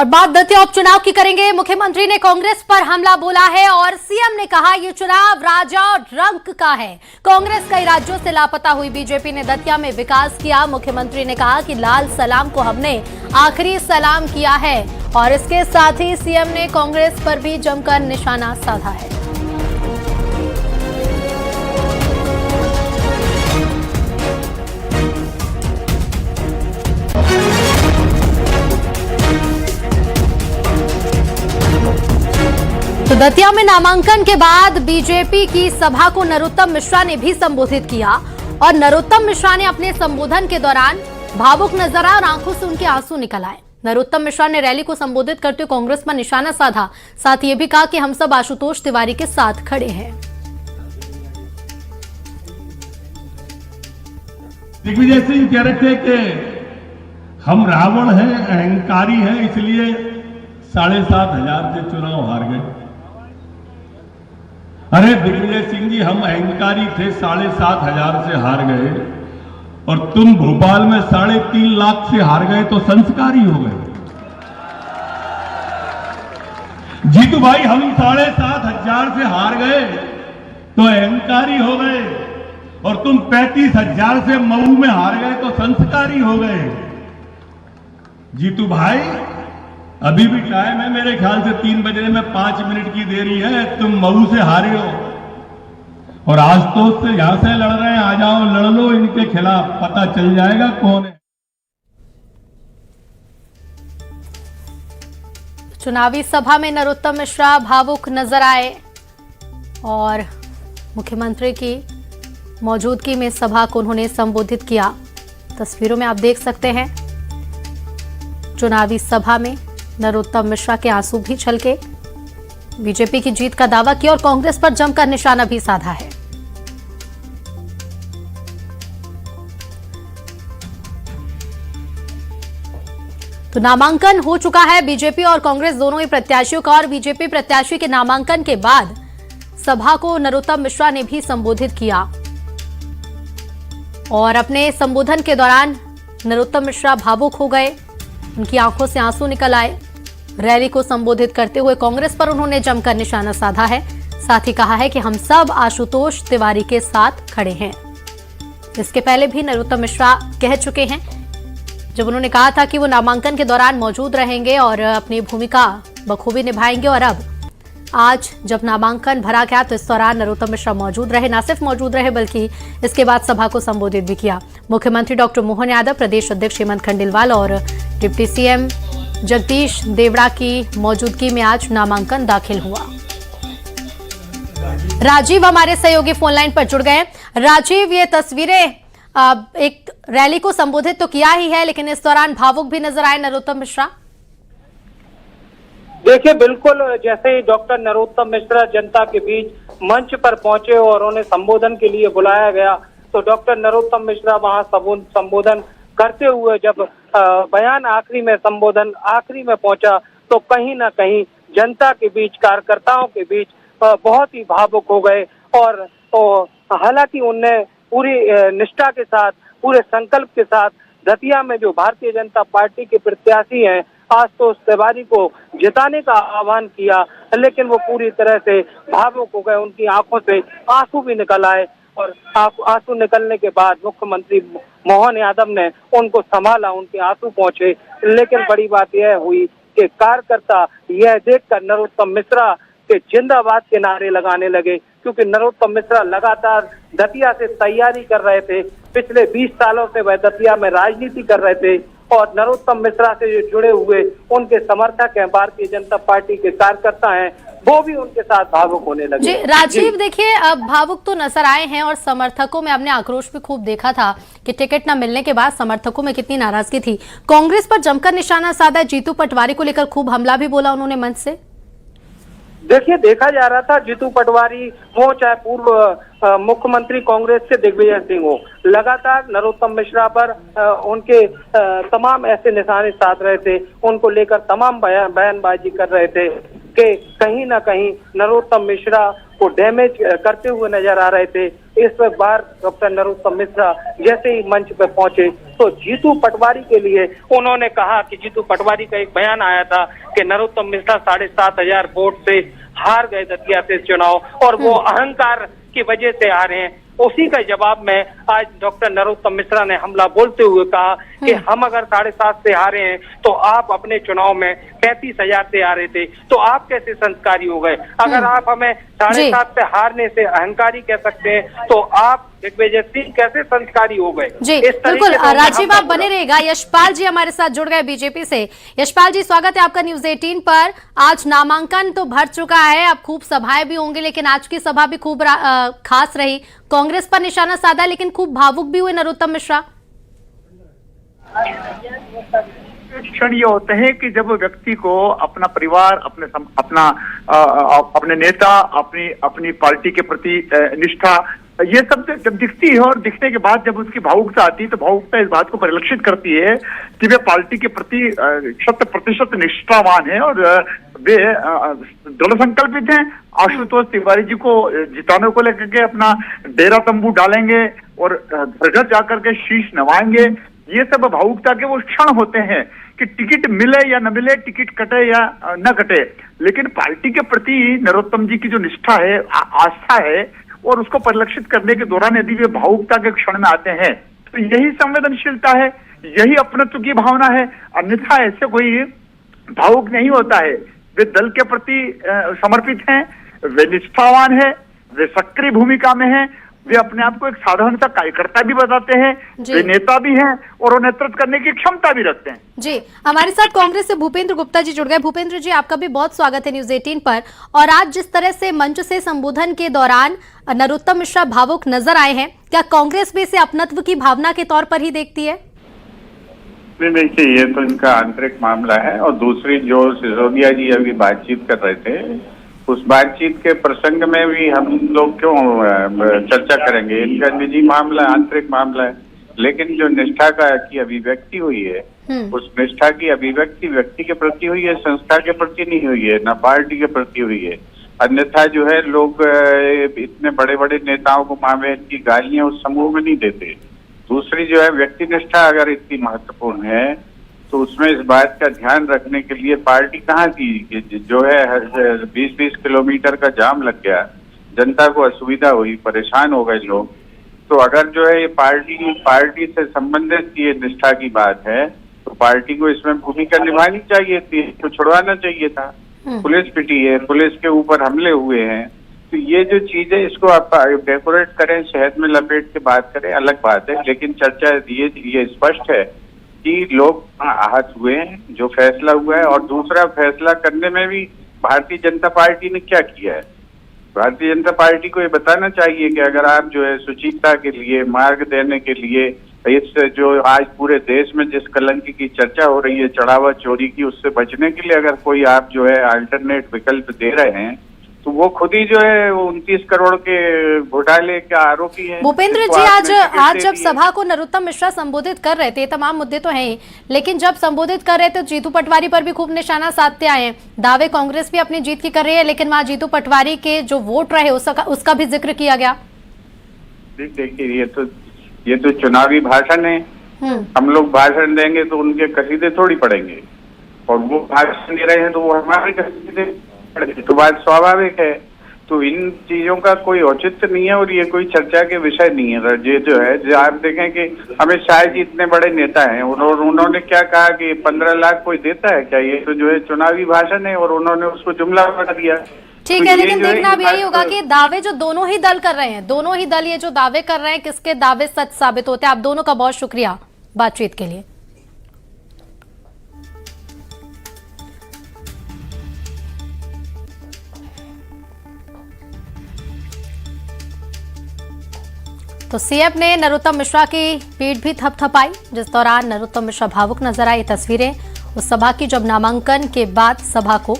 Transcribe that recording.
और बात दतिया उपचुनाव की करेंगे। मुख्यमंत्री ने कांग्रेस पर हमला बोला है और सीएम ने कहा ये चुनाव राजा और रंक का है। कांग्रेस कई राज्यों से लापता हुई बीजेपी ने दतिया में विकास किया। मुख्यमंत्री ने कहा कि लाल सलाम को हमने आखिरी सलाम किया है और इसके साथ ही सीएम ने कांग्रेस पर भी जमकर निशाना साधा है। तो दतिया में नामांकन के बाद बीजेपी की सभा को नरोत्तम मिश्रा ने भी संबोधित किया और नरोत्तम मिश्रा ने अपने संबोधन के दौरान भावुक नजर आए और आंखों से उनके आंसू निकल आए। नरोत्तम मिश्रा ने रैली को संबोधित करते हुए कांग्रेस पर निशाना साधा, साथ ये भी कहा कि हम सब आशुतोष तिवारी के साथ खड़े हैं। दिग्विजय सिंह कह रहे थे कि हम रावण हैं, अहंकारी हैं, इसलिए 7,500 से चुनाव हार गए। अरे दिग्विजय सिंह जी, हम अहंकारी थे, 7,500 से हार गए और तुम भोपाल में 3.5 लाख से हार गए तो संस्कारी हो गए। जीतू भाई, हम 7,500 से हार गए तो अहंकारी हो गए और तुम 35,000 से मऊ में हार गए तो संस्कारी हो गए। जीतू भाई, अभी भी टाइम है, मेरे ख्याल से 3 बजने में 5 मिनट की देरी है। तुम मऊ से हारे हो और आशुतोष से यहां से लड़ रहे हैं, आ जाओ लड़ लो इनके खिलाफ, पता चल जाएगा कौन है। चुनावी सभा में नरोत्तम मिश्रा भावुक नजर आए और मुख्यमंत्री की मौजूदगी में सभा को उन्होंने संबोधित किया। तस्वीरों में आप देख सकते हैं चुनावी सभा में नरोत्तम मिश्रा के आंसू भी छलके। बीजेपी की जीत का दावा किया और कांग्रेस पर जमकर निशाना भी साधा है। तो नामांकन हो चुका है बीजेपी और कांग्रेस दोनों ही प्रत्याशियों का और बीजेपी प्रत्याशी के नामांकन के बाद सभा को नरोत्तम मिश्रा ने भी संबोधित किया और अपने संबोधन के दौरान नरोत्तम मिश्रा भावुक हो गए, उनकी आंखों से आंसू निकल आए। रैली को संबोधित करते हुए कांग्रेस पर उन्होंने जमकर निशाना साधा है, साथ ही कहा है कि हम सब आशुतोष तिवारी के साथ खड़े हैं। इसके पहले भी नरोत्तम मिश्रा कह चुके हैं जब उन्होंने कहा था कि वो नामांकन के दौरान मौजूद रहेंगे और अपनी भूमिका बखूबी निभाएंगे और अब आज जब नामांकन भरा गया तो इस दौरान नरोत्तम मिश्रा मौजूद रहे, न सिर्फ मौजूद रहे बल्कि इसके बाद सभा को संबोधित भी किया। मुख्यमंत्री डॉक्टर मोहन यादव, प्रदेश अध्यक्ष हेमंत खंडेलवाल और डिप्टी सीएम जगदीश देवड़ा की मौजूदगी में आज नामांकन दाखिल हुआ। राजीव हमारे सहयोगी फोनलाइन पर जुड़ गए। राजीव, ये तस्वीरें एक रैली को संबोधित तो किया ही है लेकिन इस दौरान भावुक भी नजर आए नरोत्तम मिश्रा। देखिए, बिल्कुल जैसे ही डॉक्टर नरोत्तम मिश्रा जनता के बीच मंच पर पहुंचे और उन्हें संबोधन के लिए बुलाया गया तो डॉक्टर नरोत्तम मिश्रा वहां संबोधन करते हुए जब बयान आखिरी में संबोधन आखिरी में पहुंचा तो कहीं ना कहीं जनता के बीच, कार्यकर्ताओं के बीच बहुत ही भावुक हो गए और हालांकि उनने पूरी निष्ठा के साथ, पूरे संकल्प के साथ दतिया में जो भारतीय जनता पार्टी के प्रत्याशी हैं आशुतोष तिवारी को जिताने का आह्वान किया, लेकिन वो पूरी तरह से भावुक हो गए। उनकी आंखों से आंसू भी निकल आए और आंसू निकलने के बाद मुख्यमंत्री मोहन यादव ने उनको संभाला, उनके आंसू पहुंचे। लेकिन बड़ी बात यह हुई कि कार्यकर्ता यह देखकर नरोत्तम मिश्रा के जिंदाबाद के नारे लगाने लगे, क्योंकि नरोत्तम मिश्रा लगातार दतिया से तैयारी कर रहे थे। पिछले 20 सालों से वह दतिया में राजनीति कर रहे थे और नरोत्तम मिश्रा से जो जुड़े हुए उनके समर्थक हैं, भारतीय जनता पार्टी के कार्यकर्ता हैं, वो भी उनके साथ भावुक होने लगे। जी राजीव, देखिए अब भावुक तो नजर आए हैं और समर्थकों में हमने आक्रोश भी खूब देखा था कि टिकट न मिलने के बाद समर्थकों में कितनी नाराजगी थी। कांग्रेस पर जमकर निशाना साधा, जीतू पटवारी को लेकर खूब हमला भी बोला उन्होंने मंच से। देखिए, देखा जा रहा था जीतू पटवारी हो चाहे पूर्व मुख्यमंत्री कांग्रेस के दिग्विजय सिंह हो, लगातार नरोत्तम मिश्रा पर उनके तमाम ऐसे निशाने साध रहे थे, उनको लेकर तमाम बयानबाजी कर रहे थे कि कहीं ना कहीं नरोत्तम मिश्रा को डैमेज करते हुए नजर आ रहे थे। इस बार डॉक्टर नरोत्तम मिश्रा जैसे ही मंच पर पहुंचे तो जीतू पटवारी के लिए उन्होंने कहा कि जीतू पटवारी का एक बयान आया था कि नरोत्तम मिश्रा 7,500 वोट से हार गए दतिया से चुनाव और वो अहंकार की वजह से आ रहे हैं। उसी का जवाब में आज डॉक्टर नरोत्तम मिश्रा ने हमला बोलते हुए कहा कि हम अगर 7.5 से हारे हैं तो आप अपने चुनाव में 35,000 से हारे थे, तो आप कैसे संस्कारी हो गए? अगर आप हमें 7.5 से हारने से अहंकारी कह सकते हैं तो आप दिग्विजय सिंह कैसे संस्कारी हो गए? जी बिल्कुल, राजीव आप बने रहेगा। यशपाल जी हमारे साथ जुड़ गए बीजेपी से। यशपाल जी, स्वागत है आपका न्यूज 18 पर। आज नामांकन तो भर चुका है, अब खूब सभाएं भी होंगी, लेकिन आज की सभा भी खूब खास रही। कांग्रेस पर निशाना साधा, लेकिन खूब भावुक भी हुए नरोत्तम मिश्रा। क्षण ये होते हैं कि जब व्यक्ति को अपना परिवार, अपने नेता, अपनी पार्टी के प्रति निष्ठा, ये सब जब दिखती है और दिखने के बाद जब उसकी भावुकता आती है तो भावुकता इस बात को परिलक्षित करती है कि वे पार्टी के प्रति 100% निष्ठावान है और वे दृढ़ संकल्पित हैं। आशुतोष तिवारी जी को जिताने को लेकर के अपना डेरा तंबू डालेंगे और घर घर जाकर के शीश नवाएंगे। ये सब भावुकता के वो क्षण होते हैं कि टिकट मिले या न मिले, टिकट कटे या न कटे, लेकिन पार्टी के प्रति नरोत्तम जी की जो निष्ठा है, आस्था है, और उसको परिलक्षित करने के दौरान यदि वे भावुकता के क्षण में आते हैं तो यही संवेदनशीलता है, यही अपनत्व की भावना है। अन्यथा ऐसे कोई भावुक नहीं होता है। वे दल के प्रति समर्पित हैं, वे निष्ठावान है, वे सक्रिय भूमिका में हैं, वे अपने आप को एक साधारण सा कार्यकर्ता भी बताते हैं, वे नेता भी हैं और वो नेतृत्व करने की क्षमता भी रखते हैं। जी, हमारे साथ कांग्रेस से भूपेंद्र गुप्ता जी जुड़ गए। भूपेंद्र जी, आपका भी बहुत स्वागत है न्यूज 18 पर। और आज जिस तरह से मंच से संबोधन के दौरान नरोत्तम मिश्रा भावुक नजर आए हैं, क्या कांग्रेस भी इसे अपनत्व की भावना के तौर पर ही देखती है? नहीं, देखिए, ये तो इनका आंतरिक मामला है। और दूसरी, जो सिसोदिया जी अभी बातचीत कर रहे थे, उस बातचीत के प्रसंग में भी हम लोग क्यों चर्चा करेंगे? इनका निजी मामला, आंतरिक मामला है। लेकिन जो निष्ठा की अभिव्यक्ति हुई है, उस निष्ठा की अभिव्यक्ति व्यक्ति के प्रति हुई है, संस्था के प्रति नहीं हुई है, न पार्टी के प्रति हुई है। अन्यथा जो है, लोग इतने बड़े बड़े नेताओं को मावेन की गालियां उस समूह में नहीं देते। दूसरी जो है, व्यक्ति निष्ठा अगर इतनी महत्वपूर्ण है तो उसमें इस बात का ध्यान रखने के लिए पार्टी कहाँ की, जो है 20-20 किलोमीटर का जाम लग गया, जनता को असुविधा हुई, परेशान हो गए लोग। तो अगर जो है ये पार्टी से संबंधित ये निष्ठा की बात है तो पार्टी को इसमें भूमिका निभानी चाहिए थी, तो छुड़वाना चाहिए था। पुलिस पिटी है, पुलिस के ऊपर हमले हुए हैं, तो ये जो चीजें, इसको आप डेकोरेट करें, शहद में लपेट के बात करें, अलग बात है। लेकिन चर्चा ये स्पष्ट है कि लोग आहत हुए हैं, जो फैसला हुआ है। और दूसरा, फैसला करने में भी भारतीय जनता पार्टी ने क्या किया है? भारतीय जनता पार्टी को ये बताना चाहिए कि अगर आप जो है शुचिता के लिए, मार्ग देने के लिए, इस जो आज पूरे देश में जिस कलंक की चर्चा हो रही है, चढ़ावा चोरी की, उससे बचने के लिए अगर कोई आप जो है अल्टरनेट विकल्प दे रहे हैं तो वो खुद ही जो है 29 करोड़ के घोटाले के आरोपी हैं। भूपेंद्र जी, आज जब सभा को नरोत्तम मिश्रा संबोधित कर रहे थे, तमाम मुद्दे तो हैं ही, लेकिन जब संबोधित कर रहे थे जीतू पटवारी पर भी खूब निशाना साधते आए हैं। दावे कांग्रेस भी अपनी जीत की कर रही है, लेकिन वहां जीतू पटवारी के जो वोट रहे उसका भी जिक्र किया गया। देखिए, ये तो चुनावी भाषण है। हम लोग भाषण देंगे तो उनके कसीदे थोड़ी पढ़ेंगे, और वो भाषण दे रहे हैं तो वो हमारे कसीदे, तो बात स्वाभाविक है। तो इन चीजों का कोई औचित्य नहीं है और ये कोई चर्चा के विषय नहीं है। ये जो है, जो आप देखें कि अमित शाह जी इतने बड़े नेता हैं, उन्होंने क्या कहा कि 15 लाख कोई देता है क्या? ये तो जो है चुनावी भाषण है और उन्होंने उसको जुमला बना दिया। ठीक है, लेकिन देखना अब यही होगा कि दावे जो दोनों ही दल कर रहे हैं, दोनों ही दल ये जो दावे कर रहे हैं, किसके दावे सच साबित होते हैं। आप दोनों का बहुत शुक्रिया बातचीत के लिए। तो सीएम ने नरोत्तम मिश्रा की पीठ भी थपथपाई, जिस दौरान नरोत्तम मिश्रा भावुक नजर आए। तस्वीरें उस सभा की जब नामांकन के बाद सभा को